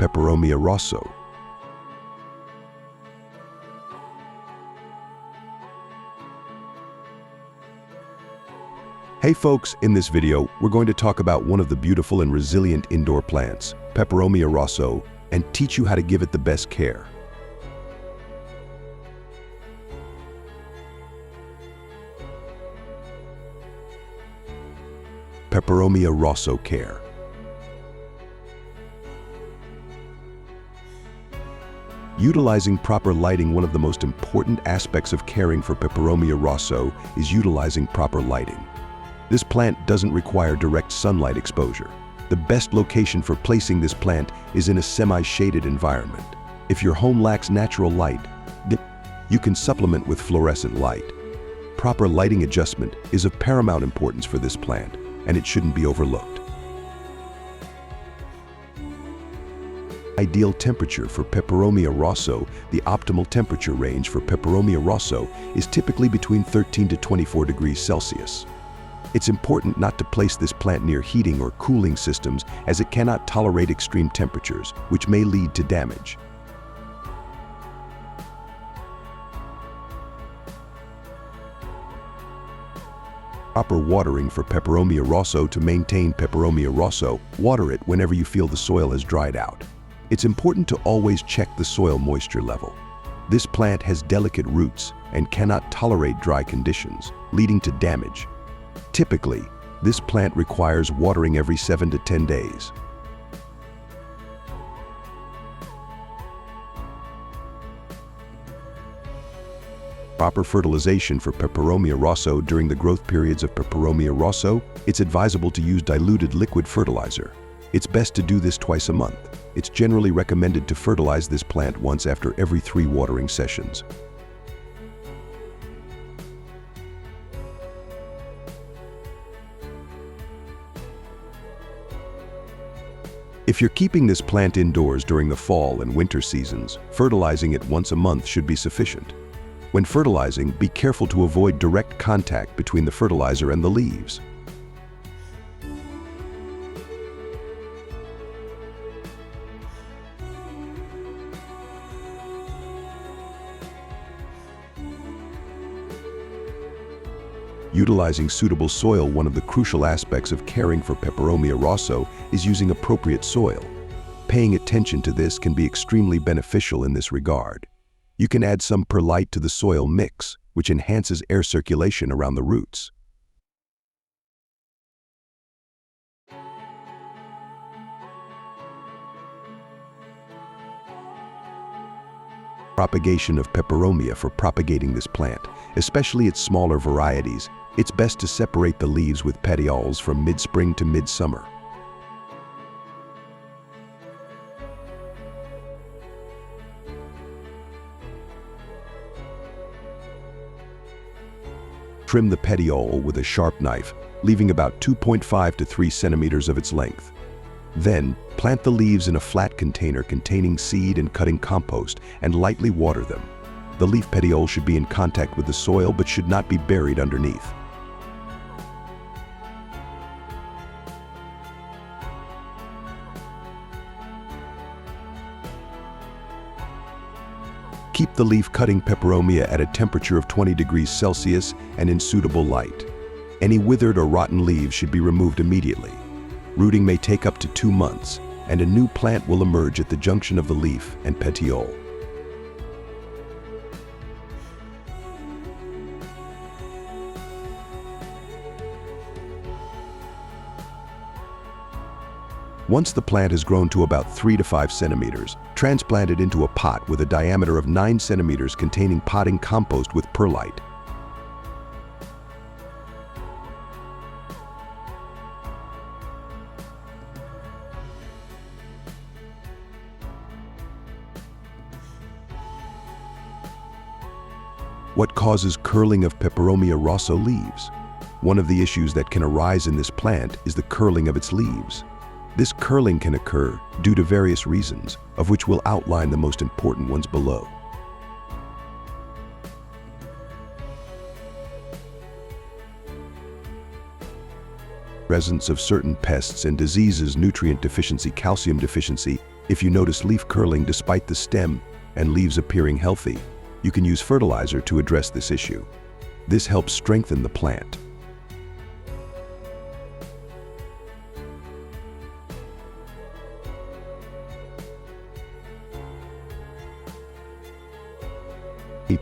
Peperomia Rosso. Hey folks, in this video, we're going to talk about one of the beautiful and resilient indoor plants, Peperomia Rosso, and teach you how to give it the best care. Peperomia Rosso care. Utilizing proper lighting. One of the most important aspects of caring for Peperomia Rosso is utilizing proper lighting. This plant doesn't require direct sunlight exposure. The best location for placing this plant is in a semi-shaded environment. If your home lacks natural light, you can supplement with fluorescent light. Proper lighting adjustment is of paramount importance for this plant, and it shouldn't be overlooked. Ideal temperature for Peperomia Rosso. The optimal temperature range for Peperomia Rosso is typically between 13 to 24 degrees Celsius. It's important not to place this plant near heating or cooling systems, as it cannot tolerate extreme temperatures, which may lead to damage. Proper watering for Peperomia Rosso. To maintain Peperomia Rosso, water it whenever you feel the soil has dried out. It's important to always check the soil moisture level. This plant has delicate roots and cannot tolerate dry conditions, leading to damage. Typically, this plant requires watering every 7 to 10 days. Proper fertilization for Peperomia Rosso. During the growth periods of Peperomia Rosso, it's advisable to use diluted liquid fertilizer. It's best to do this twice a month. It's generally recommended to fertilize this plant once after every 3 watering sessions. If you're keeping this plant indoors during the fall and winter seasons, fertilizing it once a month should be sufficient. When fertilizing, be careful to avoid direct contact between the fertilizer and the leaves. Utilizing suitable soil. One of the crucial aspects of caring for Peperomia Rosso is using appropriate soil. Paying attention to this can be extremely beneficial in this regard. You can add some perlite to the soil mix, which enhances air circulation around the roots. Propagation of Peperomia. For propagating this plant, especially its smaller varieties, it's best to separate the leaves with petioles from mid-spring to mid-summer. Trim the petiole with a sharp knife, leaving about 2.5 to 3 centimeters of its length. Then, plant the leaves in a flat container containing seed and cutting compost and lightly water them. The leaf petiole should be in contact with the soil but should not be buried underneath. Keep the leaf cutting Peperomia at a temperature of 20 degrees Celsius and in suitable light. Any withered or rotten leaves should be removed immediately. Rooting may take up to 2 months, and a new plant will emerge at the junction of the leaf and petiole. Once the plant has grown to about 3 to 5 centimeters, transplant it into a pot with a diameter of 9 centimeters containing potting compost with perlite. What causes curling of Peperomia Rosso leaves? One of the issues that can arise in this plant is the curling of its leaves. This curling can occur due to various reasons, of which we'll outline the most important ones below. Presence of certain pests and diseases, nutrient deficiency, calcium deficiency, If you notice leaf curling despite the stem and leaves appearing healthy, you can use fertilizer to address this issue. This helps strengthen the plant.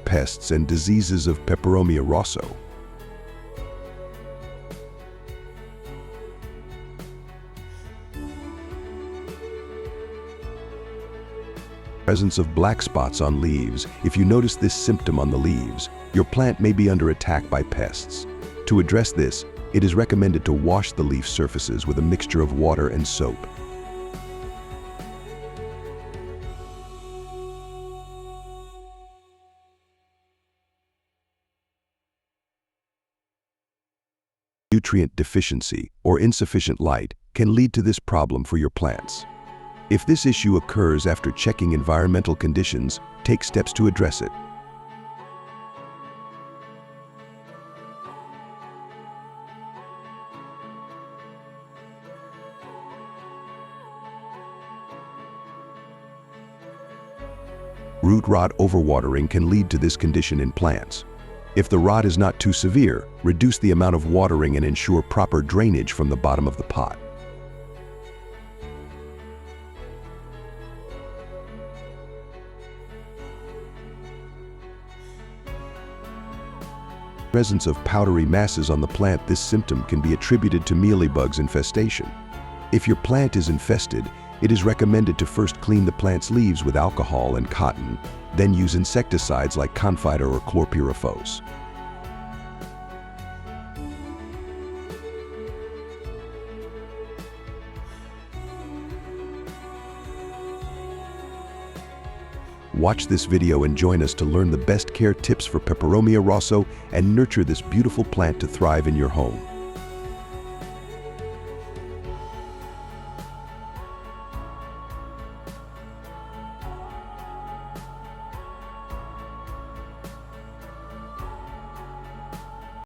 Pests and diseases of Peperomia Rosso. Presence of black spots on leaves. If you notice this symptom on the leaves, your plant may be under attack by pests. To address this, it is recommended to wash the leaf surfaces with a mixture of water and soap. Nutrient deficiency or insufficient light can lead to this problem for your plants. If this issue occurs after checking environmental conditions, take steps to address it. Root rot overwatering can lead to this condition in plants. If the rot is not too severe, reduce the amount of watering and ensure proper drainage from the bottom of the pot. Presence of powdery masses on the plant. This symptom can be attributed to mealybug infestation. If your plant is infested, it is recommended to first clean the plant's leaves with alcohol and cotton, then use insecticides like Confiter or chlorpyrifos. Watch this video and join us to learn the best care tips for Peperomia Rosso and nurture this beautiful plant to thrive in your home.